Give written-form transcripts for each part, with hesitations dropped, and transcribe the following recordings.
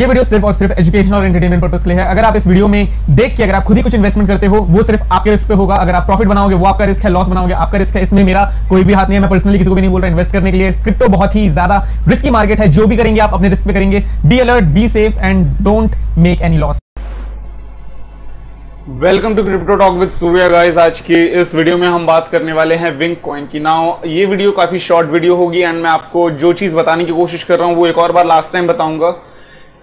ये वीडियो सिर्फ और सिर्फ एजुकेशन और एंटरटेनमेंट पर्पस के लिए है। अगर आप इस वीडियो में देख के अगर आप खुद ही कुछ इन्वेस्टमेंट करते हो, वो सिर्फ आपके रिस्क पे होगा। अगर आप प्रॉफिट बनाओगे वो आपका रिस्क है, लॉस बनाओगे आपका रिस्क है। इसमें मेरा कोई भी हाथ नहीं है। मैं पर्सनली किसी को भी नहीं बोल रहा इन्वेस्ट करने के लिए। क्रिप्टो बहुत ही ज्यादा रिस्की मार्केट है। जो भी करेंगे आप अपने रिस्क पे करेंगे। Be alert, be safe and don't make any loss. Welcome to crypto talk with Surya guys. आज की इस वीडियो में हम बात करने वाले हैं विंक कॉइन की। नाउ ये वीडियो काफी शॉर्ट वीडियो होगी एंड मैं आपको जो चीज बताने की कोशिश कर रहा हूं वो एक और बार लास्ट टाइम बताऊंगा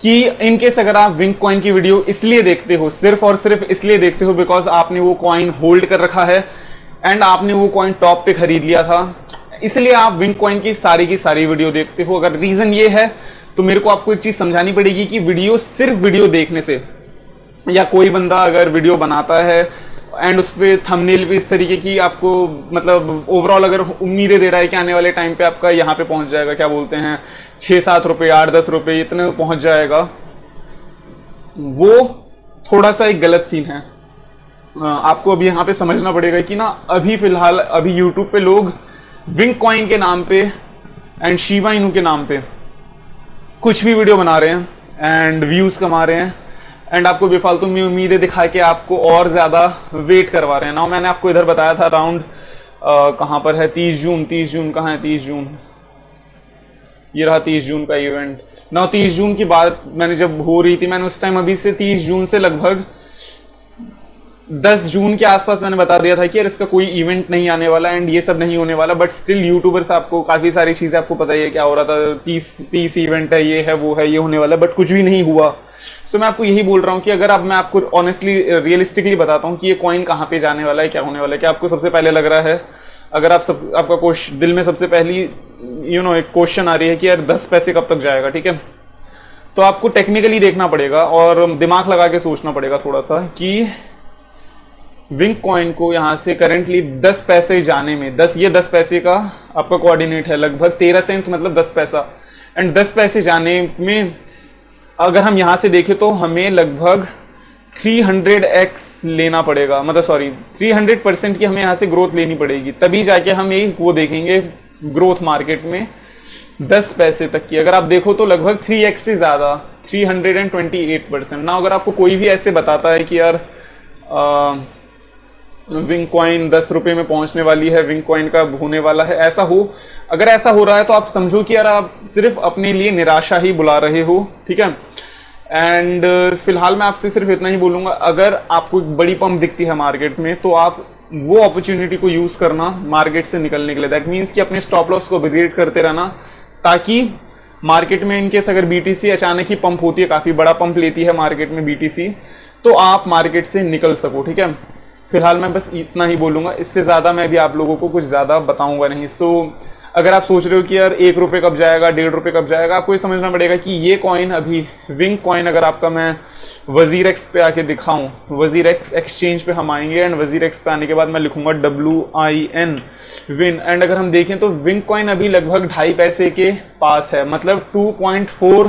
कि इन केस अगर आप विंक कॉइन की वीडियो इसलिए देखते हो, सिर्फ और सिर्फ इसलिए देखते हो बिकॉज आपने वो कॉइन होल्ड कर रखा है एंड आपने वो कॉइन टॉप पे खरीद लिया था, इसलिए आप विंक कॉइन की सारी वीडियो देखते हो। अगर रीजन ये है तो मेरे को आपको एक चीज समझानी पड़ेगी कि वीडियो सिर्फ वीडियो देखने से, या कोई बंदा अगर वीडियो बनाता है एंड उस पर थंबनेल भी इस तरीके की आपको मतलब ओवरऑल अगर उम्मीदें दे रहा है कि आने वाले टाइम पे आपका यहाँ पे पहुंच जाएगा, क्या बोलते हैं 6-7 रुपये 8-10 रुपये इतने पहुंच जाएगा, वो थोड़ा सा एक गलत सीन है। आपको अभी यहाँ पे समझना पड़ेगा कि ना अभी फिलहाल अभी यूट्यूब पे लोग विंक कॉइन के नाम पे एंड शिबा इनू के नाम पे कुछ भी वीडियो बना रहे हैं एंड व्यूज कमा रहे हैं एंड आपको बेफालतू में उम्मीदें दिखा के आपको और ज्यादा वेट करवा रहे हैं। ना मैंने आपको इधर बताया था अराउंड कहां पर है 30 जून कहां है 30 जून, ये रहा 30 जून का इवेंट। ना 30 जून की बात मैंने जब हो रही थी, मैंने उस टाइम अभी से 30 जून से लगभग 10 जून के आसपास मैंने बता दिया था कि यार इसका कोई इवेंट नहीं आने वाला एंड ये सब नहीं होने वाला। बट स्टिल यूट्यूबर्स आपको काफी सारी चीजें आपको पता ही है क्या हो रहा था। 30 इवेंट है, ये है वो है, ये होने वाला, बट कुछ भी नहीं हुआ। सो मैं आपको यही बोल रहा हूँ कि अगर अब मैं आपको ऑनेस्टली रियलिस्टिकली बताता हूँ कि ये कॉइन कहाँ पे जाने वाला है, क्या होने वाला है, क्या आपको सबसे पहले लग रहा है, अगर आपका दिल में सबसे पहली एक क्वेश्चन आ रही है कि यार 10 पैसे कब तक जाएगा, ठीक है, तो आपको टेक्निकली देखना पड़ेगा और दिमाग लगा के सोचना पड़ेगा थोड़ा सा कि विंक कॉइन को यहाँ से करेंटली 10 पैसे जाने में 10 पैसे का आपका कोऑर्डिनेट है लगभग 13 सेंट, मतलब 10 पैसा एंड 10 पैसे जाने में अगर हम यहाँ से देखें तो हमें लगभग 300x लेना पड़ेगा, मतलब सॉरी 300% की हमें यहाँ से ग्रोथ लेनी पड़ेगी, तभी जाके हम ये वो देखेंगे ग्रोथ मार्केट में 10 पैसे तक की। अगर आप देखो तो लगभग 3x से ज्यादा 328%। ना अगर आपको कोई भी ऐसे बताता है कि यार विंक कॉइन 10 रुपये में पहुंचने वाली है, विंक कॉइन का होने वाला है, अगर ऐसा हो रहा है तो आप समझो कि यार आप सिर्फ अपने लिए निराशा ही बुला रहे हो, ठीक है। एंड फिलहाल मैं आपसे सिर्फ इतना ही बोलूंगा, अगर आपको एक बड़ी पंप दिखती है मार्केट में तो आप वो अपॉर्चुनिटी को यूज करना मार्केट से निकलने के लिए। दैट मीन्स कि अपने स्टॉप लॉस को अपग्रेड करते रहना, ताकि मार्केट में इनकेस अगर बीटीसी अचानक ही पंप होती है, काफी बड़ा पंप लेती है मार्केट में बीटीसी, तो आप मार्केट से निकल सको, ठीक है। फिलहाल मैं बस इतना ही बोलूंगा, इससे ज्यादा मैं भी आप लोगों को कुछ ज्यादा बताऊंगा नहीं। सो अगर आप सोच रहे हो कि यार 1 रुपये कब जाएगा, 1.5 रुपये कब जाएगा, आपको ये समझना पड़ेगा कि ये कॉइन अभी विंक कॉइन अगर आपका मैं वजीरेक्स पे आके दिखाऊं, वजीरेक्स एक्सचेंज पे हम आएंगे एंड वजीरेक्स पे आने के बाद मैं लिखूंगा WIN विन, एंड अगर हम देखें तो विंक कॉइन अभी लगभग 2.5 पैसे के पास है, मतलब 2.4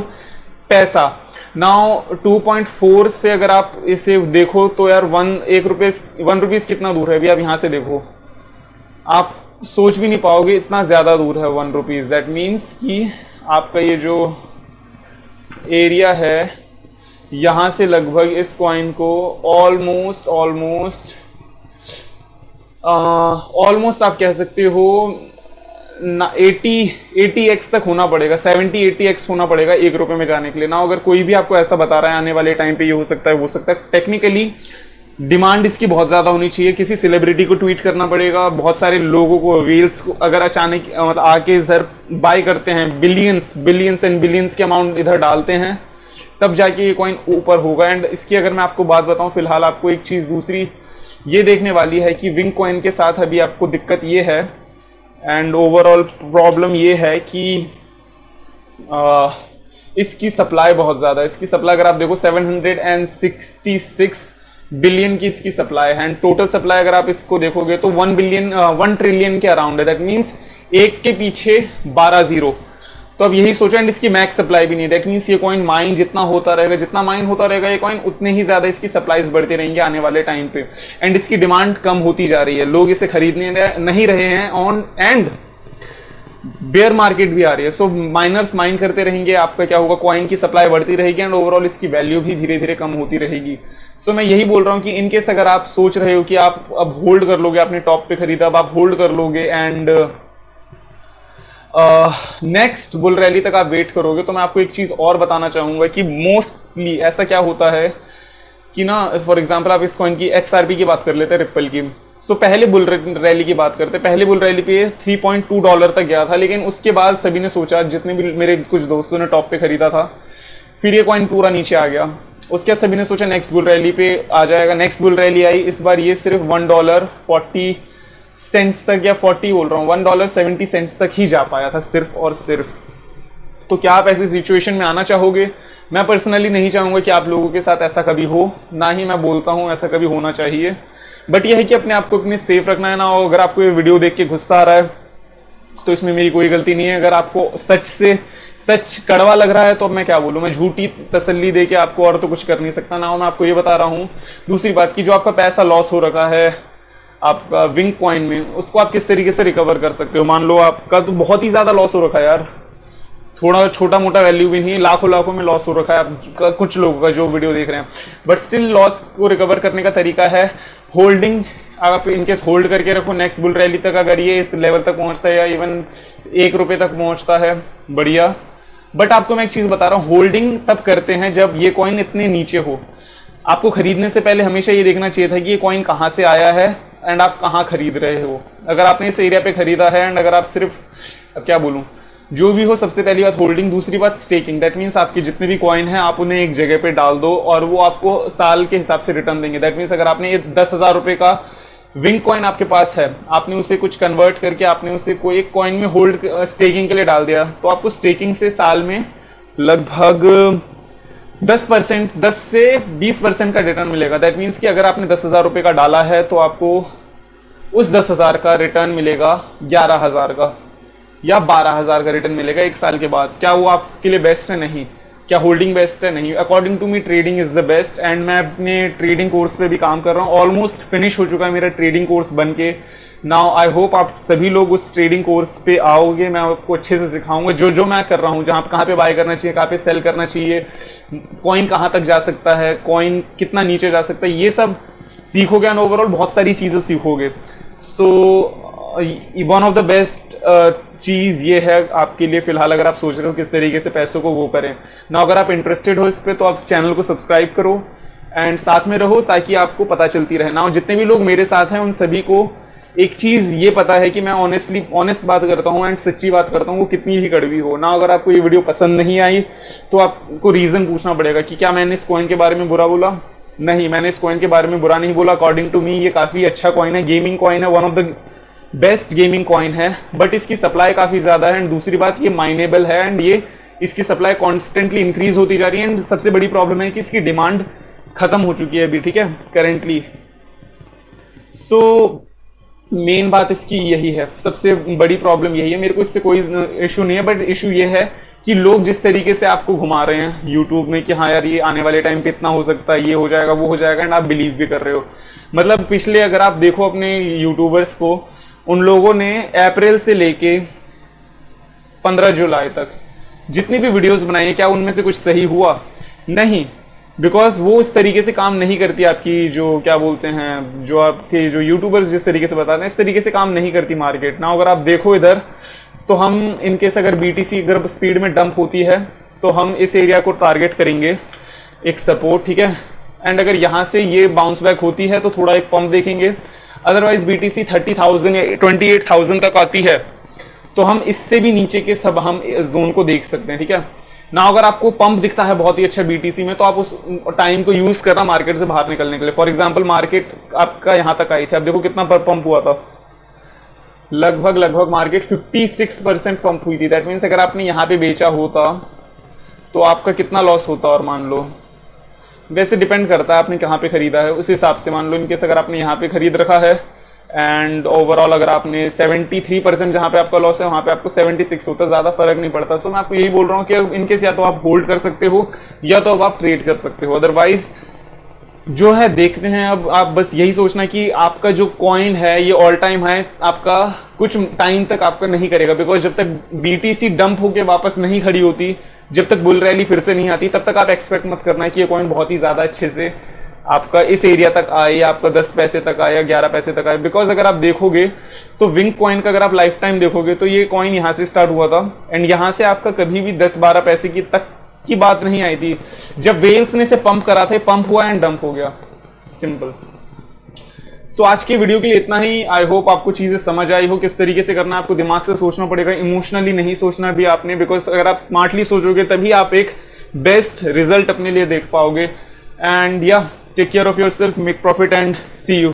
पैसा। नाउ 2.4 से अगर आप इसे देखो तो यार 1 रुपीज कितना दूर है अभी, आप यहाँ से देखो, आप सोच भी नहीं पाओगे इतना ज्यादा दूर है 1 रुपीज। दैट मीन्स कि आपका ये जो एरिया है यहाँ से लगभग इस कॉइन को ऑलमोस्ट आप कह सकते हो 80x तक होना पड़ेगा, 70-80x होना पड़ेगा 1 रुपये में जाने के लिए। ना अगर कोई भी आपको ऐसा बता रहा है आने वाले टाइम पे ये हो सकता है, टेक्निकली डिमांड इसकी बहुत ज्यादा होनी चाहिए, किसी सेलिब्रिटी को ट्वीट करना पड़ेगा, बहुत सारे लोगों को रील्स को अगर अचानक मतलब आके इधर बाय करते हैं, बिलियंस एंड बिलियंस के अमाउंट इधर डालते हैं, तब जाके ये कॉइन ऊपर होगा। एंड इसकी अगर मैं आपको बात बताऊं, फिलहाल आपको एक चीज दूसरी ये देखने वाली है कि विंक कॉइन के साथ अभी आपको दिक्कत ये है एंड ओवरऑल प्रॉब्लम ये है कि इसकी सप्लाई बहुत ज्यादा है। इसकी सप्लाई अगर आप देखो 766 बिलियन की इसकी सप्लाई है एंड टोटल सप्लाई अगर आप इसको देखोगे तो 1 ट्रिलियन के अराउंड है। दैट मीन्स 1 के पीछे 12 जीरो, तो अब यही सोचो। एंड इसकी मैक्स सप्लाई भी नहीं, दैट मीन्स ये कॉइन माइन जितना माइन होता रहेगा ये कॉइन, उतने ही ज्यादा इसकी सप्लाईज बढ़ती रहेंगे आने वाले टाइम पे एंड इसकी डिमांड कम होती जा रही है, लोग इसे खरीदने नहीं रहे हैं ऑन एंड बेयर मार्केट भी आ रही है। सो माइनर्स माइन करते रहेंगे, आपका क्या होगा, कॉइन की सप्लाई बढ़ती रहेगी एंड ओवरऑल इसकी वैल्यू भी धीरे धीरे कम होती रहेगी। सो मैं यही बोल रहा हूँ कि इनकेस अगर आप सोच रहे हो कि आप अब होल्ड कर लोगे, आपने टॉप पे खरीदा, अब आप होल्ड कर लोगे एंड नेक्स्ट बुल रैली तक आप वेट करोगे, तो मैं आपको एक चीज और बताना चाहूंगा कि मोस्टली ऐसा क्या होता है कि ना, फॉर एग्जांपल आप इस कॉइन की XRP की बात कर लेते हैं, रिप्पल की। सो पहले बुल रैली की बात करते हैं, पहले बुल रैली पे $3.2 तक गया था, लेकिन उसके बाद सभी ने सोचा, जितने भी मेरे कुछ दोस्तों ने टॉप पे खरीदा था, फिर ये कॉइन पूरा नीचे आ गया। उसके बाद सभी ने सोचा नेक्स्ट बुल रैली पे आ जाएगा, नेक्स्ट बुल रैली आई, इस बार ये सिर्फ $1.40 तक, या 40 बोल रहा हूँ, $1.70 तक ही जा पाया था सिर्फ और सिर्फ। तो क्या आप ऐसी सिचुएशन में आना चाहोगे? मैं पर्सनली नहीं चाहूंगा कि आप लोगों के साथ ऐसा कभी हो, ना ही मैं बोलता हूं ऐसा कभी होना चाहिए। बट यह है कि अपने आप को अपने सेफ रखना है ना। और अगर आपको ये वीडियो देख के गुस्सा आ रहा है तो इसमें मेरी कोई गलती नहीं है। अगर आपको सच कड़वा लग रहा है तो मैं क्या बोलूं, मैं झूठी तसल्ली दे के आपको और तो कुछ कर नहीं सकता ना। मैं आपको ये बता रहा हूँ। दूसरी बात की, जो आपका पैसा लॉस हो रखा है आपका विंक कॉइन में, उसको आप किस तरीके से रिकवर कर सकते हो। मान लो आपका तो बहुत ही ज्यादा लॉस हो रखा है यार, थोड़ा छोटा मोटा वैल्यू भी नहीं, लाखों में लॉस हो रखा है आपका, कुछ लोगों का जो वीडियो देख रहे हैं। बट स्टिल लॉस को रिकवर करने का तरीका है होल्डिंग। आप इनकेस होल्ड करके रखो, नेक्स्ट बुल रैली तक अगर ये इस लेवल तक पहुंचता है या इवन ₹1 तक पहुंचता है, बढ़िया। बट आपको मैं एक चीज बता रहा हूँ, होल्डिंग तब करते हैं जब ये कॉइन इतने नीचे हो। आपको खरीदने से पहले हमेशा ये देखना चाहिए था कि ये कॉइन कहाँ से आया है एंड आप कहाँ खरीद रहे हो। अगर आपने इस एरिया पे खरीदा है एंड अगर आप सिर्फ, अब क्या बोलूँ, जो भी हो, सबसे पहली बात होल्डिंग, दूसरी बात स्टेकिंग। दैट मीन्स आपके जितने भी कॉइन हैं आप उन्हें एक जगह पे डाल दो और वो आपको साल के हिसाब से रिटर्न देंगे। दैट मीन्स अगर आपने ये ₹10,000 का विंक कॉइन आपके पास है, आपने उसे कुछ कन्वर्ट करके आपने उसे कोई एक कॉइन में होल्ड स्टेकिंग के लिए डाल दिया, तो आपको स्टेकिंग से साल में लगभग 10 से 20% का रिटर्न मिलेगा। दैट मीन्स कि अगर आपने ₹10,000 का डाला है तो आपको उस 10,000 का रिटर्न मिलेगा 11,000 का या 12,000 का रिटर्न मिलेगा 1 साल के बाद। क्या वो आपके लिए बेस्ट है? नहीं। क्या होल्डिंग बेस्ट है? नहीं। According to me trading is the best and मैं अपने ट्रेडिंग कोर्स पे भी काम कर रहा हूँ। ऑलमोस्ट फिनिश हो चुका है मेरा ट्रेडिंग कोर्स बन के। नाउ आई होप आप सभी लोग उस ट्रेडिंग कोर्स पे आओगे, मैं आपको अच्छे से सिखाऊंगा जो मैं कर रहा हूँ, जहाँ कहाँ पे बाय करना चाहिए, कहाँ पे सेल करना चाहिए, कॉइन कहाँ तक जा सकता है, कॉइन कितना नीचे जा सकता है, ये सब सीखोगे एंड ओवरऑल बहुत सारी चीजें सीखोगे। So one of the best चीज ये है आपके लिए फिलहाल, अगर आप सोच रहे हो किस तरीके से पैसों को वो करें ना। अगर आप इंटरेस्टेड हो इस पे तो आप चैनल को सब्सक्राइब करो एंड साथ में रहो ताकि आपको पता चलती रहे ना। जितने भी लोग मेरे साथ हैं उन सभी को एक चीज ये पता है कि मैं ऑनेस्ट बात करता हूँ एंड सच्ची बात करता हूँ, वो कितनी ही कड़वी हो ना। अगर आपको ये वीडियो पसंद नहीं आई तो आपको रीजन पूछना पड़ेगा कि क्या मैंने इस कॉइन के बारे में बुरा बोला। नहीं, मैंने इस कॉइन के बारे में बुरा नहीं बोला। अकॉर्डिंग टू मी ये काफी अच्छा कॉइन है, गेमिंग कॉइन है, one of the best gaming coin है। बट इसकी सप्लाई काफी ज्यादा है एंड दूसरी बात ये माइनेबल है एंड ये इसकी सप्लाई कॉन्स्टेंटली इंक्रीज होती जा रही है एंड सबसे बड़ी प्रॉब्लम है कि इसकी डिमांड खत्म हो चुकी है अभी, ठीक है, करेंटली। सो मेन बात इसकी यही है, सबसे बड़ी प्रॉब्लम यही है। मेरे को इससे कोई इशू नहीं है, बट इशू ये है कि लोग जिस तरीके से आपको घुमा रहे हैं यूट्यूब में कि हाँ यार ये आने वाले टाइम पे इतना हो सकता है, ये हो जाएगा, वो हो जाएगा, एंड आप बिलीव भी कर रहे हो। मतलब पिछले अगर आप देखो अपने यूट्यूबर्स को, उन लोगों ने अप्रैल से लेके 15 जुलाई तक जितनी भी वीडियोस बनाई है, क्या उनमें से कुछ सही हुआ? नहीं, बिकॉज वो इस तरीके से काम नहीं करती आपकी, जो क्या बोलते हैं, जो आपके जो यूट्यूबर्स जिस तरीके से बताते हैं इस तरीके से काम नहीं करती मार्केट ना। अगर आप देखो इधर तो हम इनकेस अगर BTC अगर स्पीड में डंप होती है तो हम इस एरिया को टारगेट करेंगे, एक सपोर्ट, ठीक है। एंड अगर यहाँ से ये बाउंस बैक होती है तो थोड़ा एक पंप देखेंगे। अदरवाइज BTC 30,000 या 28,000 तक आती है तो हम इससे भी नीचे के सब हम जोन को देख सकते हैं, ठीक है ना। अगर आपको पंप दिखता है बहुत ही अच्छा BTC में तो आप उस टाइम को यूज करना मार्केट से बाहर निकलने के लिए। फॉर एग्जांपल मार्केट आपका यहाँ तक आई थी, अब देखो कितना पंप हुआ था, लगभग मार्केट 56% पंप हुई थी। दैट मीन्स अगर आपने यहाँ पे बेचा होता तो आपका कितना लॉस होता, और मान लो, वैसे डिपेंड करता है आपने कहाँ पे खरीदा है उस हिसाब से। मान लो इनकेस अगर आपने यहाँ पे खरीद रखा है एंड ओवरऑल अगर आपने 73% जहाँ पे आपका लॉस है वहाँ पे आपको 76 होता, ज़्यादा फर्क नहीं पड़ता। सो मैं आपको यही बोल रहा हूँ कि इनकेस या तो आप होल्ड कर सकते हो या तो अब आप ट्रेड कर सकते हो। अदरवाइज जो है देखते हैं। अब आप बस यही सोचना कि आपका जो कॉइन है ये ऑल टाइम है, आपका कुछ टाइम तक आपका नहीं करेगा, बिकॉज जब तक BTC डंप होके वापस नहीं खड़ी होती, जब तक बुल रैली फिर से नहीं आती, तब तक आप एक्सपेक्ट मत करना है कि ये कॉइन बहुत ही ज्यादा अच्छे से आपका इस एरिया तक आए या आपका 10 पैसे तक आए या 11 पैसे तक आए। बिकॉज अगर आप देखोगे तो विंक कॉइन का अगर आप लाइफ टाइम देखोगे तो ये कॉइन यहाँ से स्टार्ट हुआ था एंड यहाँ से आपका कभी भी 10-12 पैसे की तक की बात नहीं आई थी। जब वेल्स ने इसे पंप करा था, पंप हुआ एंड डंप हो गया, सिंपल। सो आज की वीडियो के लिए इतना ही। आई होप आपको चीजें समझ आई हो, किस तरीके से करना है। आपको दिमाग से सोचना पड़ेगा, इमोशनली नहीं सोचना भी आपने, बिकॉज अगर आप स्मार्टली सोचोगे तभी आप एक बेस्ट रिजल्ट अपने लिए देख पाओगे। एंड या take care of yourself, make profit and see you.